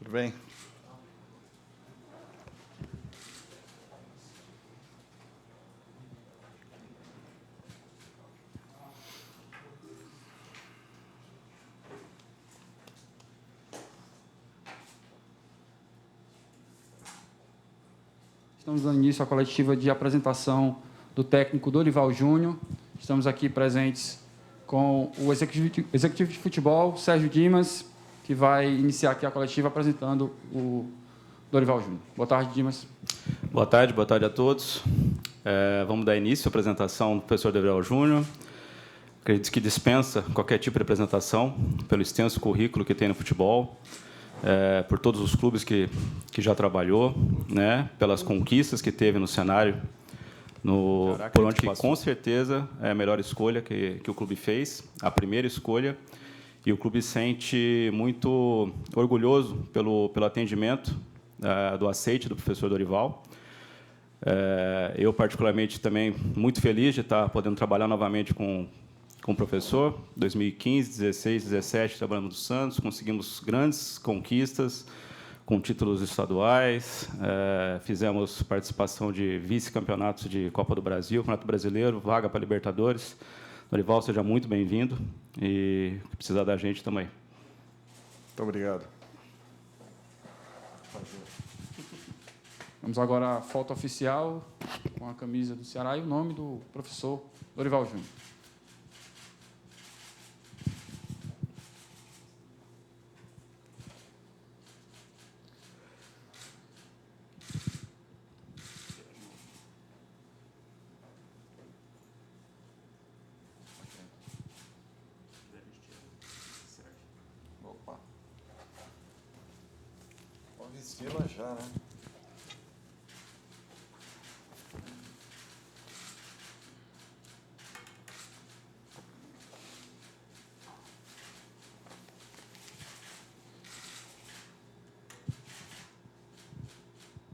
Tudo bem? Estamos dando início à coletiva de apresentação do técnico Dorival Júnior. Estamos aqui presentes com o executivo de futebol, Sérgio Dimas, que vai iniciar aqui a coletiva apresentando o Dorival Júnior. Boa tarde, Dimas. Boa tarde a todos. Vamos dar início à apresentação do professor Dorival Júnior. Acredito que dispensa qualquer tipo de apresentação, pelo extenso currículo que tem no futebol, por todos os clubes que já trabalhou, né, pelas conquistas que teve no cenário, por onde que, com certeza, é a melhor escolha que o clube fez, a primeira escolha, e o clube se sente muito orgulhoso pelo atendimento do aceite do professor Dorival. Eu, particularmente, também muito feliz de estar podendo trabalhar novamente com o professor. 2015, 16, 17, trabalhamos no Santos, conseguimos grandes conquistas, com títulos estaduais, fizemos participação de vice-campeonatos de Copa do Brasil, Campeonato Brasileiro, vaga para Libertadores. Dorival, seja muito bem-vindo e precisar da gente também. Muito obrigado. Vamos agora à foto oficial, com a camisa do Ceará e o nome do professor Dorival Júnior. Opa. Vamos vesti-la já, né?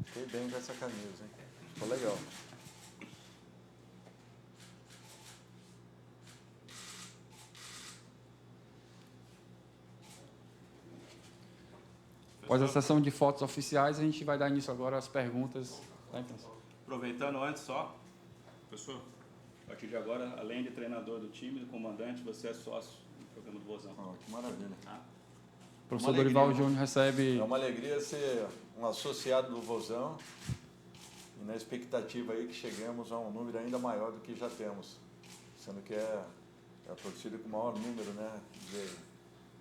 Fiquei bem com essa camisa, hein? Ficou legal. Após a sessão de fotos oficiais, a gente vai dar início agora às perguntas da imprensa. Aproveitando antes só, professor, a partir de agora, além de treinador do time, do comandante, você é sócio do programa do Vozão. Que maravilha. O professor Dorival Júnior recebe... É uma alegria ser um associado do Vozão e na expectativa aí que chegamos a um número ainda maior do que já temos, sendo que é a torcida com o maior número, né,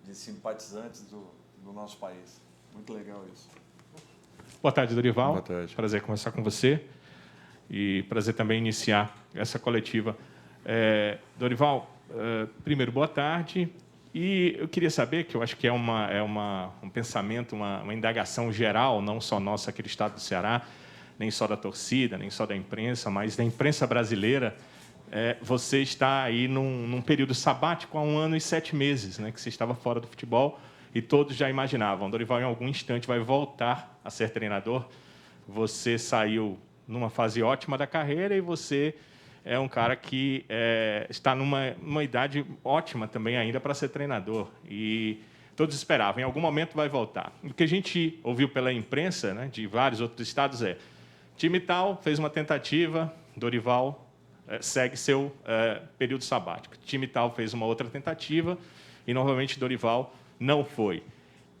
de simpatizantes do nosso país. Muito legal isso. Boa tarde, Dorival. Boa tarde. Prazer conversar com você e prazer também iniciar essa coletiva. Dorival, primeiro, boa tarde. E eu queria saber, que eu acho que é um pensamento, uma indagação geral, não só nossa aqui do Estado do Ceará, nem só da torcida, nem só da imprensa, mas da imprensa brasileira. Você está aí num período sabático há 1 ano e 7 meses, né, que você estava fora do futebol, e todos já imaginavam, Dorival em algum instante vai voltar a ser treinador. Você saiu numa fase ótima da carreira e você é um cara que está numa idade ótima também ainda para ser treinador. E todos esperavam, em algum momento vai voltar. O que a gente ouviu pela imprensa, né, de vários outros estados time tal fez uma tentativa, Dorival segue seu período sabático. Time tal fez uma outra tentativa e, novamente, Dorival não foi.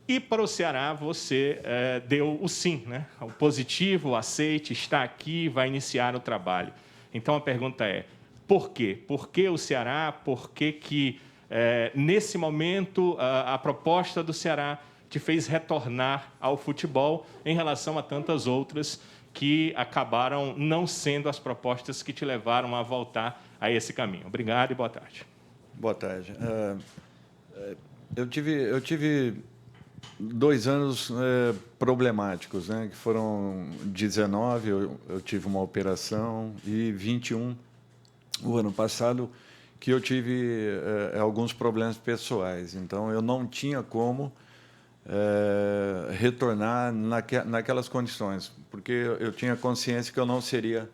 E para o Ceará, você deu o sim, né? O positivo, o aceite, está aqui, vai iniciar o trabalho. Então, a pergunta é, por quê? Por que o Ceará? Por que nesse momento, a proposta do Ceará te fez retornar ao futebol em relação a tantas outras que acabaram não sendo as propostas que te levaram a voltar a esse caminho? Obrigado e boa tarde. Boa tarde. Eu tive 2 anos problemáticos, né? Que foram 19, eu tive uma operação, e 21, o ano passado, que eu tive alguns problemas pessoais. Então, eu não tinha como retornar naquelas condições, porque eu tinha consciência que eu não seria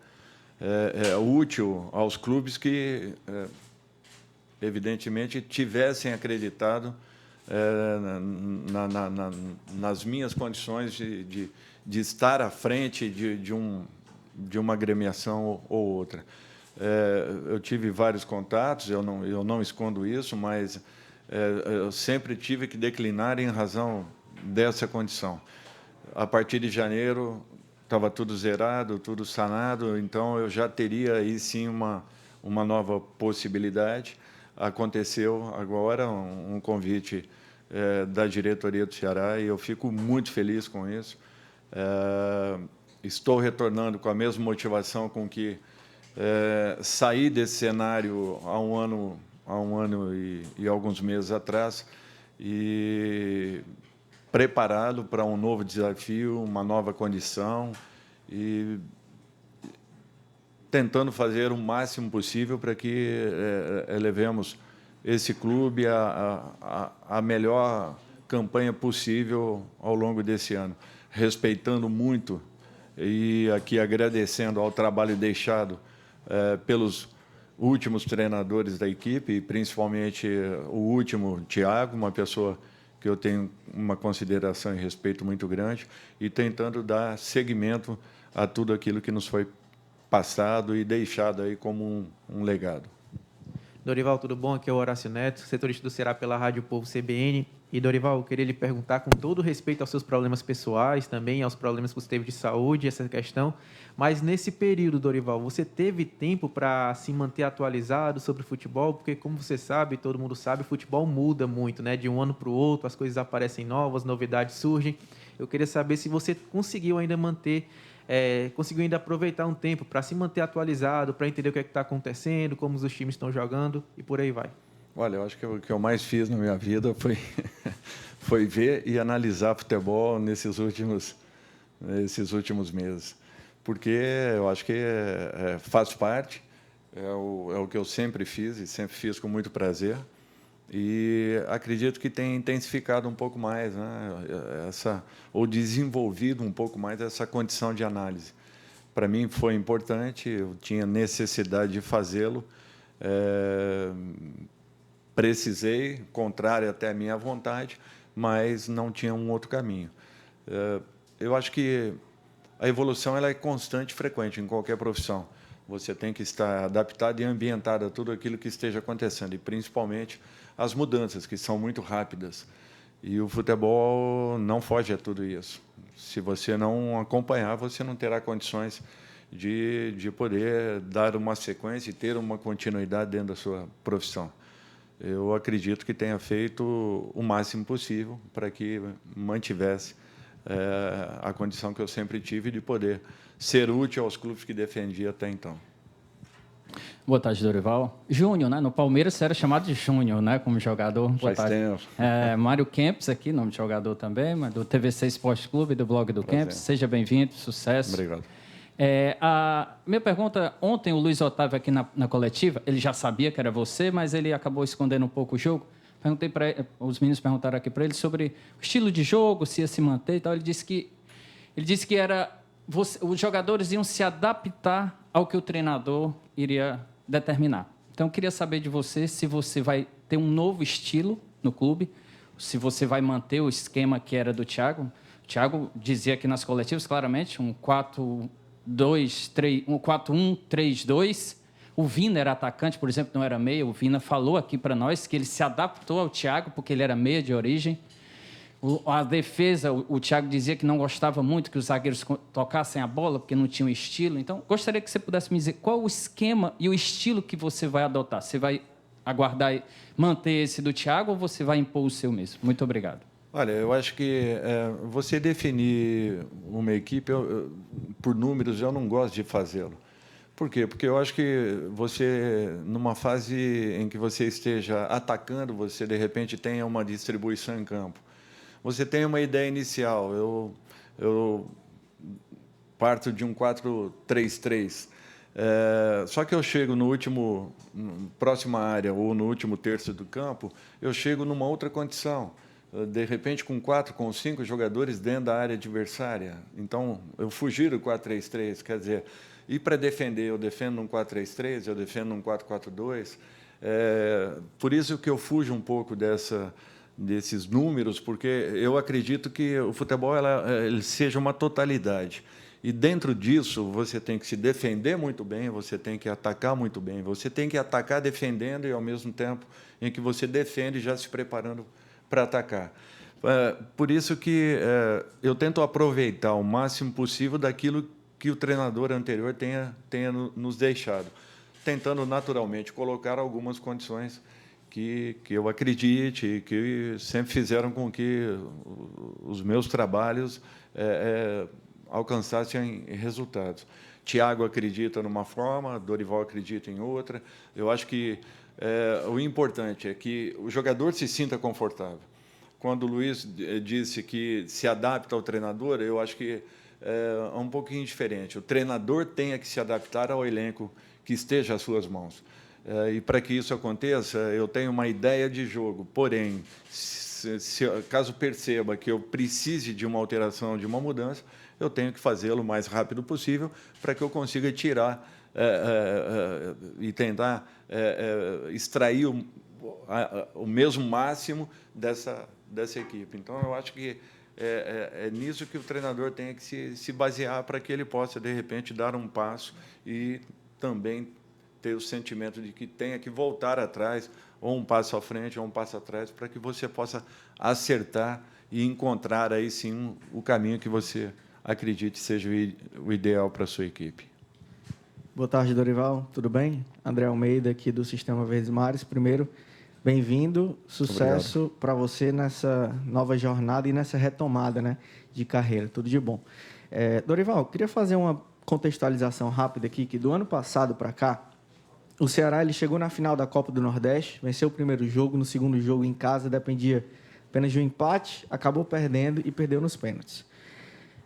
útil aos clubes que, evidentemente, tivessem acreditado nas minhas condições de estar à frente de uma agremiação ou outra. Eu tive vários contatos, eu não escondo isso, mas eu sempre tive que declinar em razão dessa condição. A partir de janeiro, estava tudo zerado, tudo sanado, então eu já teria aí sim uma nova possibilidade. Aconteceu agora um convite da diretoria do Ceará e eu fico muito feliz com isso. Estou retornando com a mesma motivação com que saí desse cenário há um ano e alguns meses atrás, e preparado para um novo desafio, uma nova condição, e tentando fazer o máximo possível para que levemos esse clube a melhor campanha possível ao longo desse ano, respeitando muito e aqui agradecendo ao trabalho deixado pelos últimos treinadores da equipe, e principalmente o último, Thiago, uma pessoa que eu tenho uma consideração e respeito muito grande, e tentando dar seguimento a tudo aquilo que nos foi passado e deixado aí como um legado. Dorival, tudo bom? Aqui é o Horácio Neto, setorista do Ceará pela Rádio Povo CBN. E, Dorival, eu queria lhe perguntar, com todo respeito aos seus problemas pessoais, também aos problemas que você teve de saúde, essa questão, mas nesse período, Dorival, você teve tempo para se manter atualizado sobre o futebol? Porque, como você sabe, todo mundo sabe, o futebol muda muito, né? De um ano para o outro, as coisas aparecem novas, novidades surgem. Eu queria saber se você conseguiu ainda conseguiu ainda aproveitar um tempo para se manter atualizado, para entender o que é que está acontecendo, como os times estão jogando e por aí vai. Olha, eu acho que o que eu mais fiz na minha vida foi ver e analisar futebol nesses últimos meses, porque eu acho que faz parte, é o que eu sempre fiz e sempre fiz com muito prazer, e acredito que tem intensificado um pouco mais, né, ou desenvolvido um pouco mais essa condição de análise. Para mim foi importante, eu tinha necessidade de fazê-lo, precisei, contrário até a minha vontade, mas não tinha um outro caminho. Eu acho que a evolução ela é constante e frequente em qualquer profissão. Você tem que estar adaptado e ambientado a tudo aquilo que esteja acontecendo, e principalmente as mudanças, que são muito rápidas. E o futebol não foge a tudo isso. Se você não acompanhar, você não terá condições de poder dar uma sequência e ter uma continuidade dentro da sua profissão. Eu acredito que tenha feito o máximo possível para que mantivesse a condição que eu sempre tive de poder ser útil aos clubes que defendia até então. Boa tarde, Dorival. Júnior, né? No Palmeiras você era chamado de Júnior, né? Como jogador. Boa tarde. Mário Kempis aqui, nome de jogador também, mas do TVC Esporte Clube, do blog do Kempis. Seja bem-vindo, sucesso. Obrigado. A minha pergunta, ontem o Luiz Otávio aqui na coletiva, ele já sabia que era você, mas ele acabou escondendo um pouco o jogo. Perguntei para ele, os meninos perguntaram aqui para ele sobre o estilo de jogo, se ia se manter e tal. Ele disse que os jogadores iam se adaptar ao que o treinador iria determinar. Então, eu queria saber de você se você vai ter um novo estilo no clube, se você vai manter o esquema que era do Thiago. O Thiago dizia aqui nas coletivas, claramente, um 4-1-3-2. O Vina era atacante, por exemplo, não era meia. O Vina falou aqui para nós que ele se adaptou ao Thiago, porque ele era meia de origem. A defesa, o Thiago dizia que não gostava muito que os zagueiros tocassem a bola, porque não tinham estilo. Então, gostaria que você pudesse me dizer qual o esquema e o estilo que você vai adotar. Você vai aguardar e manter esse do Thiago ou você vai impor o seu mesmo? Muito obrigado. Olha, eu acho que você definir uma equipe, por números, eu não gosto de fazê-lo. Por quê? Porque eu acho que você, numa fase em que você esteja atacando, você, de repente, tenha uma distribuição em campo. Você tem uma ideia inicial. Eu parto de um 4-3-3. Só que eu chego próxima área ou no último terço do campo, eu chego numa outra condição. De repente, com 4, com 5 jogadores dentro da área adversária. Então, eu fugir do 4-3-3, quer dizer, e para defender, eu defendo num 4-3-3, eu defendo num 4-4-2. Por isso que eu fujo um pouco desses números, porque eu acredito que o futebol ele seja uma totalidade. E dentro disso, você tem que se defender muito bem, você tem que atacar muito bem, você tem que atacar defendendo e, ao mesmo tempo, em que você defende, já se preparando para atacar. Por isso que eu tento aproveitar o máximo possível daquilo que o treinador anterior tenha nos deixado, tentando naturalmente colocar algumas condições que eu acredite e que sempre fizeram com que os meus trabalhos alcançassem resultados. Tiago acredita numa forma, Dorival acredita em outra. Eu acho que o importante é que o jogador se sinta confortável. Quando o Luiz disse que se adapta ao treinador, eu acho que é um pouquinho diferente. O treinador tem que se adaptar ao elenco que esteja às suas mãos. E para que isso aconteça, eu tenho uma ideia de jogo. Porém, caso perceba que eu precise de uma alteração, de uma mudança, eu tenho que fazê-lo o mais rápido possível para que eu consiga tirar e tentar extrair o mesmo máximo dessa equipe. Então, eu acho que é nisso que o treinador tem que se basear para que ele possa, de repente, dar um passo e também ter o sentimento de que tenha que voltar atrás, ou um passo à frente, ou um passo atrás, para que você possa acertar e encontrar aí sim o caminho que você acredite seja o ideal para a sua equipe. Boa tarde, Dorival. Tudo bem? André Almeida, aqui do Sistema Verdes Mares. Primeiro, bem-vindo. Sucesso para você nessa nova jornada e nessa retomada, né, de carreira. Tudo de bom. Dorival, queria fazer uma contextualização rápida aqui, que do ano passado para cá, o Ceará ele chegou na final da Copa do Nordeste, venceu o primeiro jogo, no segundo jogo em casa dependia apenas de um empate, acabou perdendo e perdeu nos pênaltis.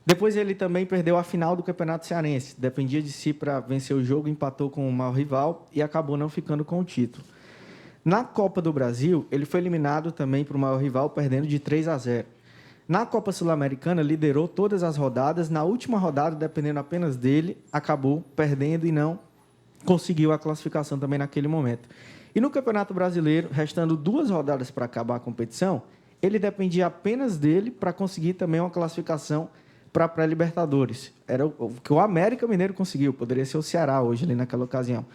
Depois ele também perdeu a final do Campeonato Cearense, dependia de si para vencer o jogo, empatou com o maior rival e acabou não ficando com o título. Na Copa do Brasil, ele foi eliminado também para o maior rival, perdendo de 3-0. Na Copa Sul-Americana, liderou todas as rodadas, na última rodada, dependendo apenas dele, acabou perdendo e não conseguiu a classificação também naquele momento. E no Campeonato Brasileiro, restando 2 rodadas para acabar a competição, ele dependia apenas dele para conseguir também uma classificação para a pré-Libertadores. Era o que o América Mineiro conseguiu, poderia ser o Ceará hoje, ali naquela ocasião.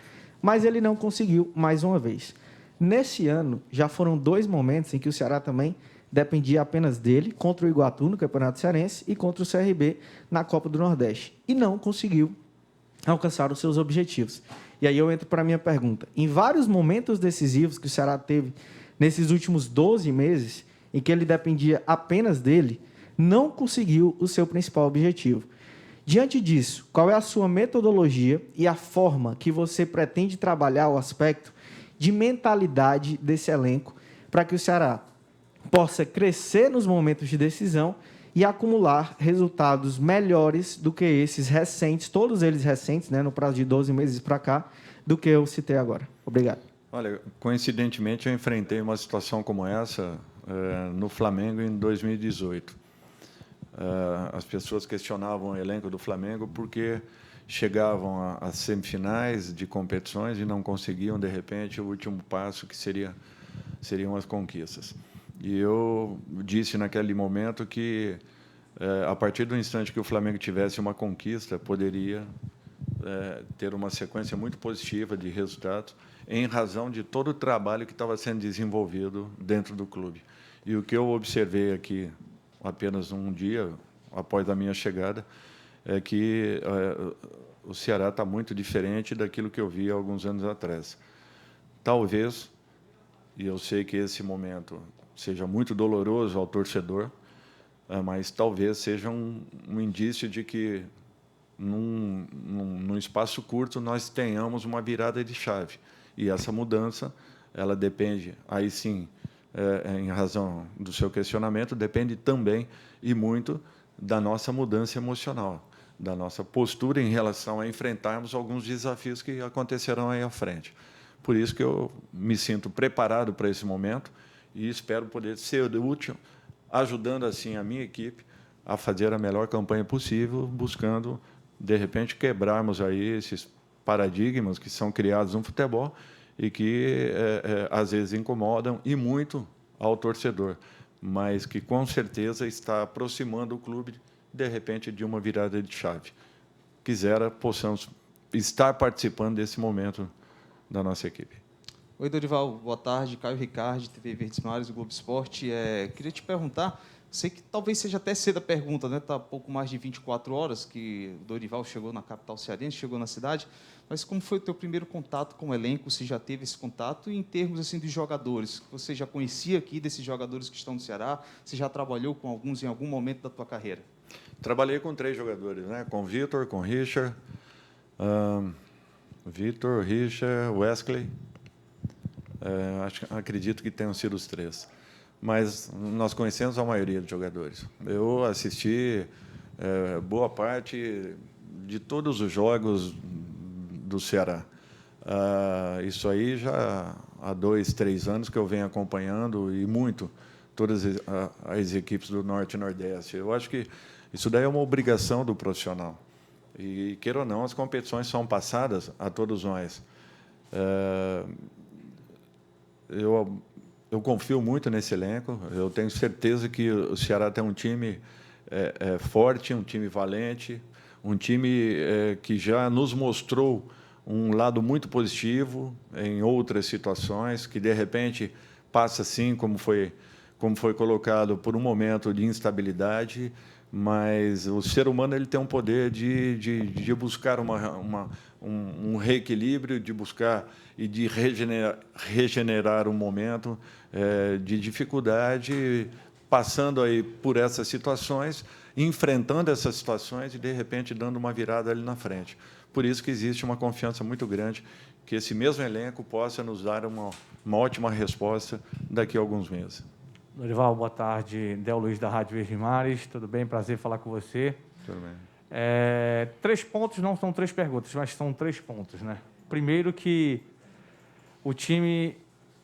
Mas ele não conseguiu mais uma vez. Nesse ano, já foram 2 momentos em que o Ceará também dependia apenas dele, contra o Iguatu no Campeonato Cearense e contra o CRB na Copa do Nordeste. E não conseguiu alcançar os seus objetivos. E aí eu entro para a minha pergunta. Em vários momentos decisivos que o Ceará teve nesses últimos 12 meses, em que ele dependia apenas dele, não conseguiu o seu principal objetivo. Diante disso, qual é a sua metodologia e a forma que você pretende trabalhar o aspecto de mentalidade desse elenco para que o Ceará possa crescer nos momentos de decisão e acumular resultados melhores do que esses recentes, todos eles recentes, né, no prazo de 12 meses para cá, do que eu citei agora. Obrigado. Olha, coincidentemente, eu enfrentei uma situação como essa no Flamengo em 2018. As pessoas questionavam o elenco do Flamengo porque chegavam às semifinais de competições e não conseguiam, de repente, o último passo, que seriam as conquistas. E eu disse naquele momento que, a partir do instante que o Flamengo tivesse uma conquista, poderia ter uma sequência muito positiva de resultados, em razão de todo o trabalho que estava sendo desenvolvido dentro do clube. E o que eu observei aqui, apenas um dia após a minha chegada, é que o Ceará está muito diferente daquilo que eu vi há alguns anos atrás. Talvez, e eu sei que esse momento seja muito doloroso ao torcedor, mas talvez seja um indício de que, num espaço curto, nós tenhamos uma virada de chave. E essa mudança, ela depende, aí sim, em razão do seu questionamento, depende também e muito da nossa mudança emocional, da nossa postura em relação a enfrentarmos alguns desafios que acontecerão aí à frente. Por isso que eu me sinto preparado para esse momento e espero poder ser útil, ajudando assim a minha equipe a fazer a melhor campanha possível, buscando, de repente, quebrarmos aí esses paradigmas que são criados no futebol e que, às vezes, incomodam e muito ao torcedor, mas que com certeza está aproximando o clube, de repente, de uma virada de chave. Quisera, possamos estar participando desse momento da nossa equipe. Oi, Dorival. Boa tarde. Caio Ricardo, TV Verdes Mares, do Globo Esporte. Queria te perguntar, sei que talvez seja até cedo a pergunta, né? Está pouco mais de 24 horas que o Dorival chegou na capital cearense, chegou na cidade, mas como foi o teu primeiro contato com o elenco? Se já teve esse contato? E em termos assim, de jogadores, você já conhecia aqui desses jogadores que estão no Ceará? Você já trabalhou com alguns em algum momento da tua carreira? Trabalhei com 3 jogadores, né? Com o Vitor, com o Richard, Vitor, Richard, Wesley. Acredito que tenham sido os 3. Mas nós conhecemos a maioria dos jogadores. Eu assisti boa parte de todos os jogos do Ceará. Isso aí já há 2, 3 anos que eu venho acompanhando, e muito, todas as equipes do Norte e Nordeste. Eu acho que isso daí é uma obrigação do profissional. E, queira ou não, as competições são passadas a todos nós. Eu confio muito nesse elenco. Eu tenho certeza que o Ceará tem um time forte, um time valente, um time que já nos mostrou um lado muito positivo em outras situações, que, de repente, passa, assim, como foi colocado, por um momento de instabilidade, mas o ser humano ele tem um poder de buscar um reequilíbrio, de buscar e de regenerar um momento de dificuldade, passando aí por essas situações, enfrentando essas situações e, de repente, dando uma virada ali na frente. Por isso que existe uma confiança muito grande que esse mesmo elenco possa nos dar uma ótima resposta daqui a alguns meses. Dorival, boa tarde. Del Luiz, da Rádio Verdes Mares. Tudo bem? Prazer falar com você. Tudo bem. 3 pontos, não são 3 perguntas, mas são 3 pontos, né? Primeiro que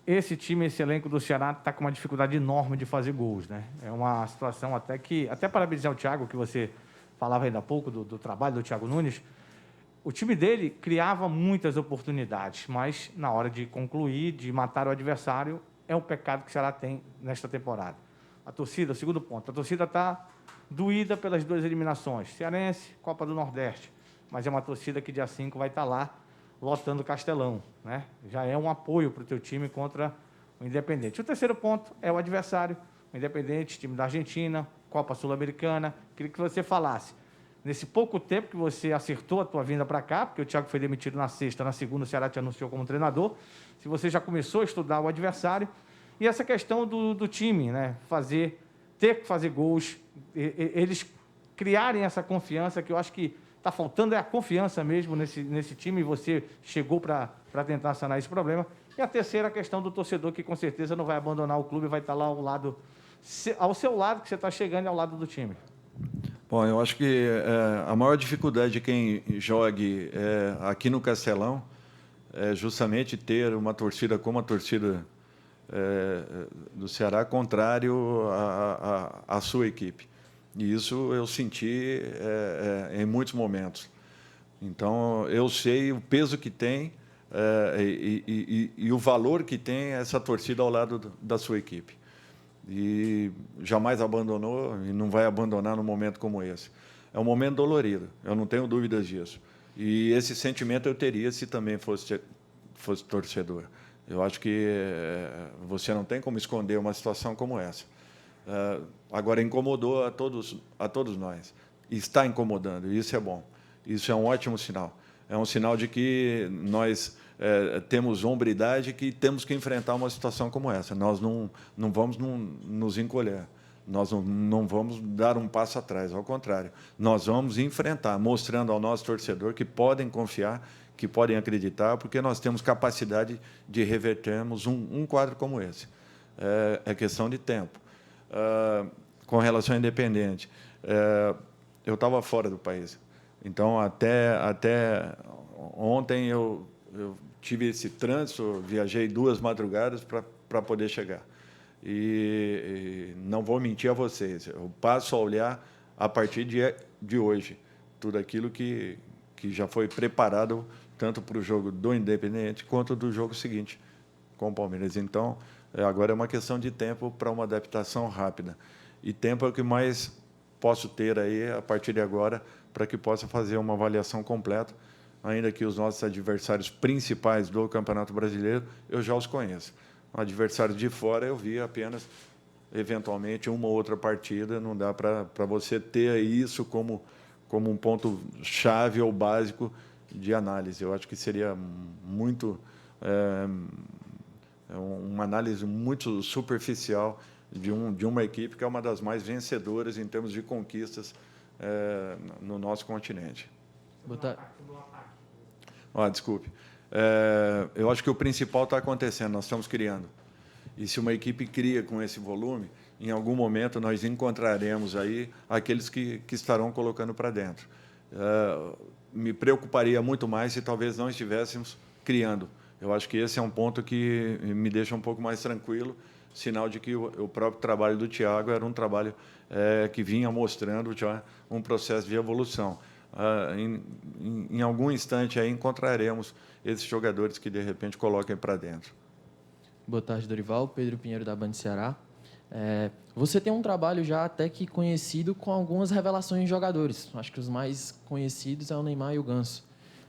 esse elenco do Ceará está com uma dificuldade enorme de fazer gols, né? É uma situação até parabenizar o Thiago, que você falava ainda há pouco do trabalho do Thiago Nunes. O time dele criava muitas oportunidades, mas na hora de concluir, de matar o adversário, é um pecado que o Ceará tem nesta temporada. A torcida, segundo ponto, a torcida está doída pelas 2 eliminações, Cearense, Copa do Nordeste, mas é uma torcida que dia 5 vai estar lá lotando o Castelão, né? Já é um apoio para o teu time contra o Independente. O terceiro ponto é o adversário, o Independente, time da Argentina, Copa Sul-Americana. Queria que você falasse, nesse pouco tempo que você acertou a tua vinda para cá, porque o Thiago foi demitido na sexta, na segunda o Ceará te anunciou como treinador, se você já começou a estudar o adversário, e essa questão do time, né? Ter que fazer gols, eles criarem essa confiança, que eu acho que está faltando a confiança mesmo nesse time, e você chegou para tentar sanar esse problema. E a terceira, a questão do torcedor, que com certeza não vai abandonar o clube, vai estar lá ao seu lado, que você está chegando, ao lado do time. Bom, eu acho que a maior dificuldade de quem jogue aqui no Castelão é justamente ter uma torcida como a torcida do Ceará, contrário à sua equipe. E isso eu senti em muitos momentos. Então, eu sei o peso que tem e o valor que tem essa torcida ao lado da sua equipe. E jamais abandonou e não vai abandonar num momento como esse. É um momento dolorido, eu não tenho dúvidas disso. E esse sentimento eu teria se também fosse torcedor. Eu acho que você não tem como esconder uma situação como essa. Agora, incomodou a todos nós. E está incomodando, e isso é bom. Isso é um ótimo sinal. É um sinal de que nós temos hombridade, que temos que enfrentar uma situação como essa. Nós não vamos nos encolher. Nós não vamos dar um passo atrás, ao contrário. Nós vamos enfrentar, mostrando ao nosso torcedor que podem confiar, que podem acreditar, porque nós temos capacidade de revertermos um quadro como esse. É questão de tempo. Com relação ao Independente, eu estava fora do país. Então, até ontem, eu tive esse trânsito, viajei 2 madrugadas para poder chegar. E não vou mentir a vocês, eu passo a olhar, a partir de hoje, tudo aquilo que já foi preparado, tanto para o jogo do Independente, quanto do jogo seguinte com o Palmeiras. Então, Agora é uma questão de tempo para uma adaptação rápida. E tempo é o que mais posso ter aí, a partir de agora, para que possa fazer uma avaliação completa, ainda que os nossos adversários principais do Campeonato Brasileiro, eu já os conheço. Adversários de fora, eu vi apenas, eventualmente, uma ou outra partida, não dá para você ter isso como um ponto-chave ou básico de análise. Eu acho que seria muito... uma análise muito superficial de uma equipe que é uma das mais vencedoras em termos de conquistas no nosso continente. Desculpe. Eu acho que o principal está acontecendo, nós estamos criando. E se uma equipe cria com esse volume, em algum momento nós encontraremos aí aqueles que estarão colocando para dentro. Me preocuparia muito mais se talvez não estivéssemos criando. Eu acho que esse é um ponto que me deixa um pouco mais tranquilo, sinal de que o próprio trabalho do Thiago era um trabalho que vinha mostrando já um processo de evolução. Em algum instante aí encontraremos esses jogadores que, de repente, coloquem para dentro. Boa tarde, Dorival. Pedro Pinheiro, da Band Ceará. Você tem um trabalho já até que conhecido com algumas revelações de jogadores. Acho que os mais conhecidos é o Neymar e o Ganso.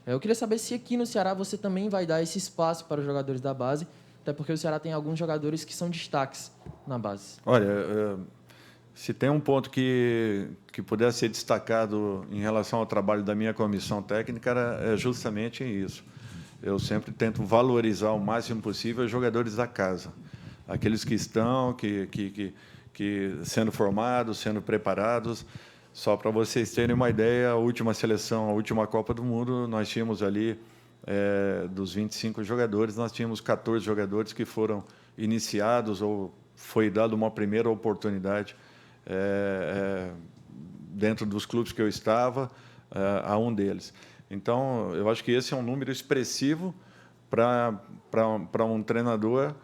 Eu queria saber se aqui no Ceará você também vai dar esse espaço para os jogadores da base, até porque o Ceará tem alguns jogadores que são destaques na base. Olha, se tem um ponto que pudesse ser destacado em relação ao trabalho da minha comissão técnica, é justamente isso. Eu sempre tento valorizar o máximo possível os jogadores da casa, aqueles que estão sendo formados, sendo preparados. Só para vocês terem uma ideia, a última seleção, a última Copa do Mundo, nós tínhamos ali, dos 25 jogadores, nós tínhamos 14 jogadores que foram iniciados ou foi dada uma primeira oportunidade dentro dos clubes que eu estava, a um deles. Então, eu acho que esse é um número expressivo para um treinador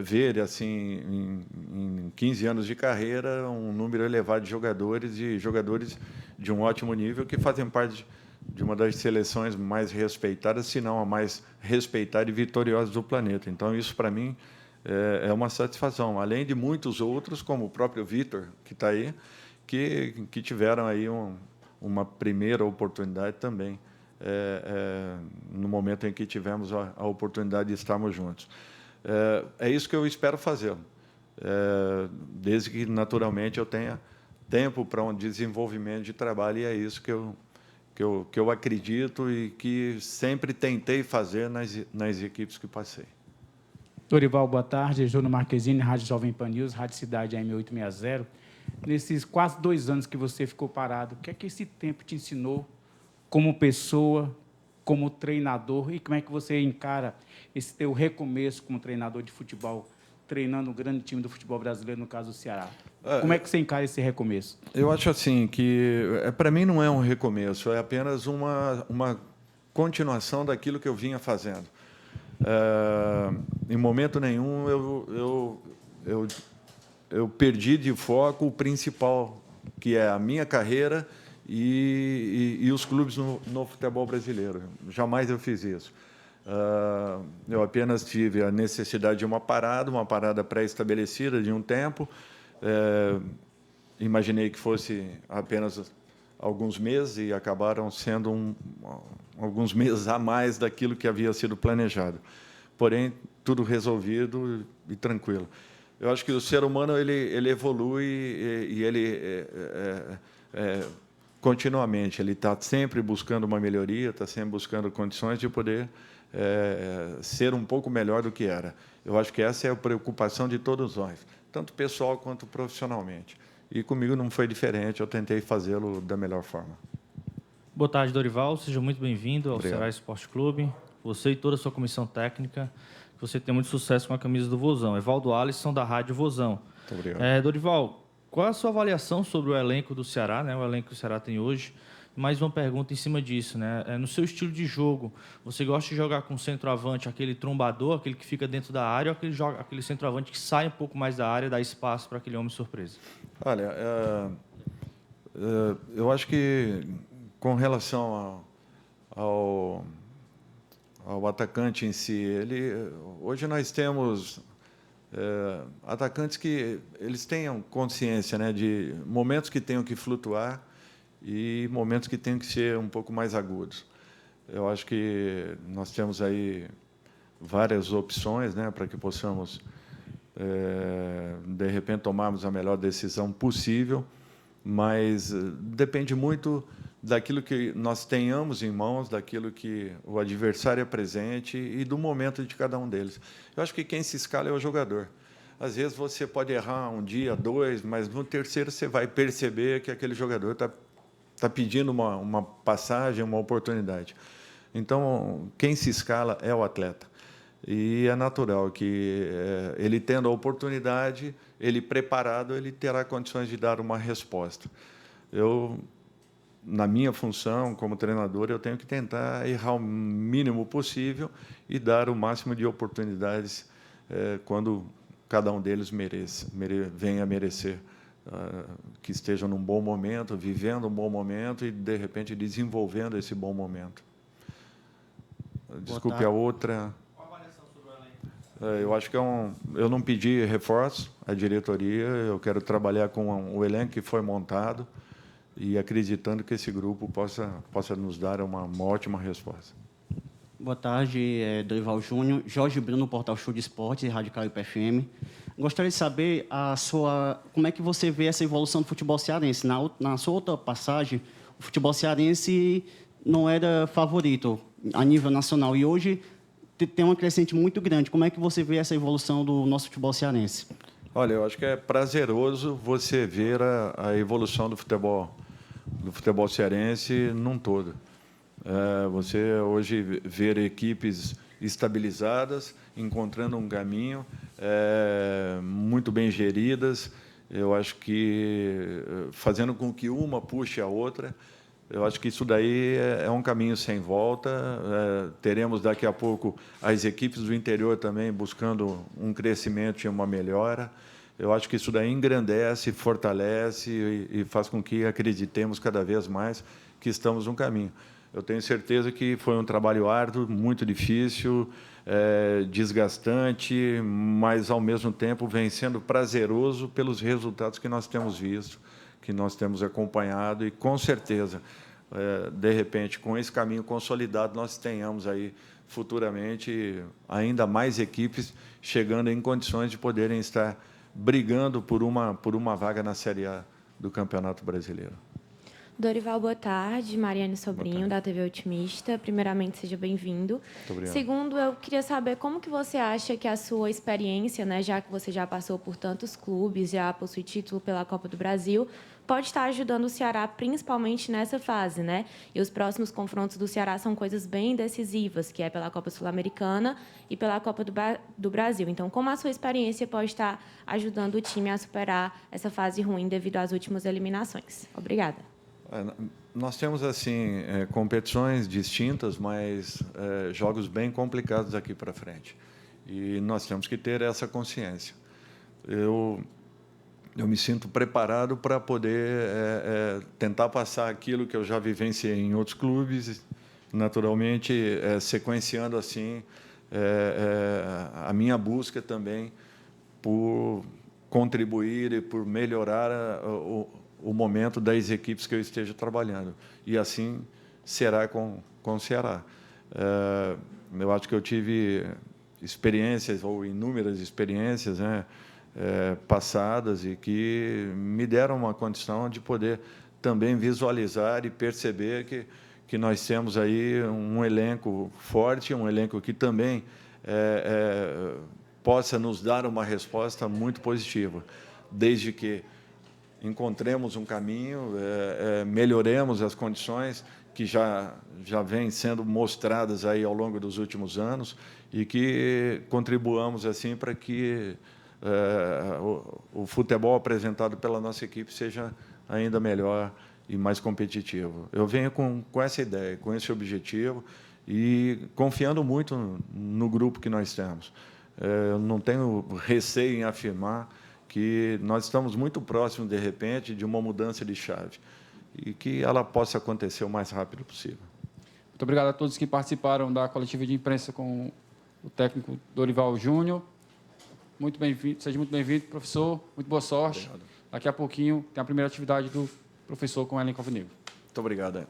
ver, assim, em 15 anos de carreira, um número elevado de jogadores e jogadores de um ótimo nível que fazem parte de uma das seleções mais respeitadas, se não a mais respeitada e vitoriosa do planeta. Então, isso, para mim, é uma satisfação. Além de muitos outros, como o próprio Vitor, que está aí, que tiveram aí uma primeira oportunidade também, no momento em que tivemos a oportunidade de estarmos juntos. É isso que eu espero fazer, desde que, naturalmente, eu tenha tempo para um desenvolvimento de trabalho, e é isso que eu acredito e que sempre tentei fazer nas equipes que passei. Dorival, boa tarde. Júnior Marquezine, Rádio Jovem Pan News, Rádio Cidade AM860. Nesses quase 2 anos que você ficou parado, o que é que esse tempo te ensinou como pessoa, como treinador, e como é que você encara esse teu recomeço como treinador de futebol, treinando um grande time do futebol brasileiro, no caso do Ceará? Como é que você encara esse recomeço? Eu acho assim que, para mim, não é um recomeço, é apenas uma continuação daquilo que eu vinha fazendo. Em momento nenhum eu perdi de foco o principal, que é a minha carreira e os clubes no futebol brasileiro. Jamais eu fiz isso. Eu apenas tive a necessidade de uma parada pré-estabelecida de um tempo. Imaginei que fosse apenas alguns meses e acabaram sendo alguns meses a mais daquilo que havia sido planejado. Porém, tudo resolvido e tranquilo. Eu acho que o ser humano ele evolui e ele continuamente ele está sempre buscando uma melhoria, está sempre buscando condições de poder ser um pouco melhor do que era. Eu acho que essa é a preocupação de todos nós, tanto pessoal quanto profissionalmente. E comigo não foi diferente, eu tentei fazê-lo da melhor forma. Boa tarde, Dorival. Seja muito bem-vindo ao Obrigado. Ceará Esporte Clube. Você e toda a sua comissão técnica, que você tem muito sucesso com a camisa do Vozão. Evaldo Alisson, da Rádio Vozão. Muito obrigado. Dorival, qual é a sua avaliação sobre o elenco do Ceará, né? O elenco que o Ceará tem hoje? Mais uma pergunta em cima disso, né? No seu estilo de jogo, você gosta de jogar com centroavante, aquele trombador, aquele que fica dentro da área, ou aquele centroavante que sai um pouco mais da área, dá espaço para aquele homem surpresa? Olha, eu acho que com relação ao atacante em si. Hoje nós temos atacantes que eles tenham consciência, né, de momentos que tenham que flutuar e momentos que tenham que ser um pouco mais agudos. Eu acho que nós temos aí várias opções, né, para que possamos, de repente, tomarmos a melhor decisão possível, mas depende muito daquilo que nós tenhamos em mãos, daquilo que o adversário apresente e do momento de cada um deles. Eu acho que quem se escala é o jogador. Às vezes você pode errar um dia, dois, mas no terceiro você vai perceber que aquele jogador está pedindo uma passagem, uma oportunidade. Então, quem se escala é o atleta. E é natural que ele, tendo a oportunidade, ele preparado, ele terá condições de dar uma resposta. Na minha função como treinador, eu tenho que tentar errar o mínimo possível e dar o máximo de oportunidades quando cada um deles venha a merecer, que estejam num bom momento, vivendo um bom momento e, de repente, desenvolvendo esse bom momento. Desculpe a outra. Qual a avaliação sobre o elenco? Eu acho que eu não pedi reforço à diretoria, eu quero trabalhar com o elenco que foi montado e acreditando que esse grupo possa nos dar uma ótima resposta. Boa tarde, Dorival Júnior. Jorge Bruno, Portal Show de Esportes e Rádio Caribe FM. Gostaria de saber como é que você vê essa evolução do futebol cearense. Na sua outra passagem, o futebol cearense não era favorito a nível nacional e hoje tem uma crescente muito grande. Como é que você vê essa evolução do nosso futebol cearense? Olha, eu acho que é prazeroso você ver a evolução do futebol cearense num todo. Você hoje ver equipes estabilizadas, encontrando um caminho, muito bem geridas. Eu acho que fazendo com que uma puxe a outra. Eu acho que isso daí é um caminho sem volta. Teremos daqui a pouco as equipes do interior também buscando um crescimento e uma melhora. Eu acho que isso daí engrandece, fortalece e faz com que acreditemos cada vez mais que estamos no caminho. Eu tenho certeza que foi um trabalho árduo, muito difícil, desgastante, mas, ao mesmo tempo, vem sendo prazeroso pelos resultados que nós temos visto, que nós temos acompanhado e, com certeza, de repente, com esse caminho consolidado, nós tenhamos aí, futuramente, ainda mais equipes chegando em condições de poderem estar brigando por uma vaga na Série A do Campeonato Brasileiro. Dorival, boa tarde. Mariane Sobrinho, da TV Otimista. Primeiramente, seja bem-vindo. Segundo, eu queria saber como que você acha que a sua experiência, né, já que você já passou por tantos clubes, já possui título pela Copa do Brasil, pode estar ajudando o Ceará, principalmente nessa fase, né? E os próximos confrontos do Ceará são coisas bem decisivas, que é pela Copa Sul-Americana e pela Copa do Brasil. Então, como a sua experiência pode estar ajudando o time a superar essa fase ruim devido às últimas eliminações? Obrigada. Nós temos assim competições distintas, mas jogos bem complicados daqui para frente. E nós temos que ter essa consciência. Eu me sinto preparado para poder tentar passar aquilo que eu já vivenciei em outros clubes, naturalmente sequenciando assim a minha busca também por contribuir e por melhorar o momento das equipes que eu esteja trabalhando. E assim será com o Ceará. Eu acho que eu tive experiências, ou inúmeras experiências, né, passadas, e que me deram uma condição de poder também visualizar e perceber que nós temos aí um elenco forte, um elenco que também possa nos dar uma resposta muito positiva, desde que encontremos um caminho, melhoremos as condições que já vêm sendo mostradas aí ao longo dos últimos anos e que contribuamos assim para que o futebol apresentado pela nossa equipe seja ainda melhor e mais competitivo. Eu venho com essa ideia, com esse objetivo e confiando muito no grupo que nós temos. Eu não tenho receio em afirmar que nós estamos muito próximos, de repente, de uma mudança de chave e que ela possa acontecer o mais rápido possível. Muito Muito obrigado a todos que participaram da coletiva de imprensa com o técnico Dorival Júnior. Muito bem-vindo, seja muito bem-vindo, professor. Muito boa sorte. Obrigado. Daqui a pouquinho tem a primeira atividade do professor com o elenco alvinegro. Muito obrigado.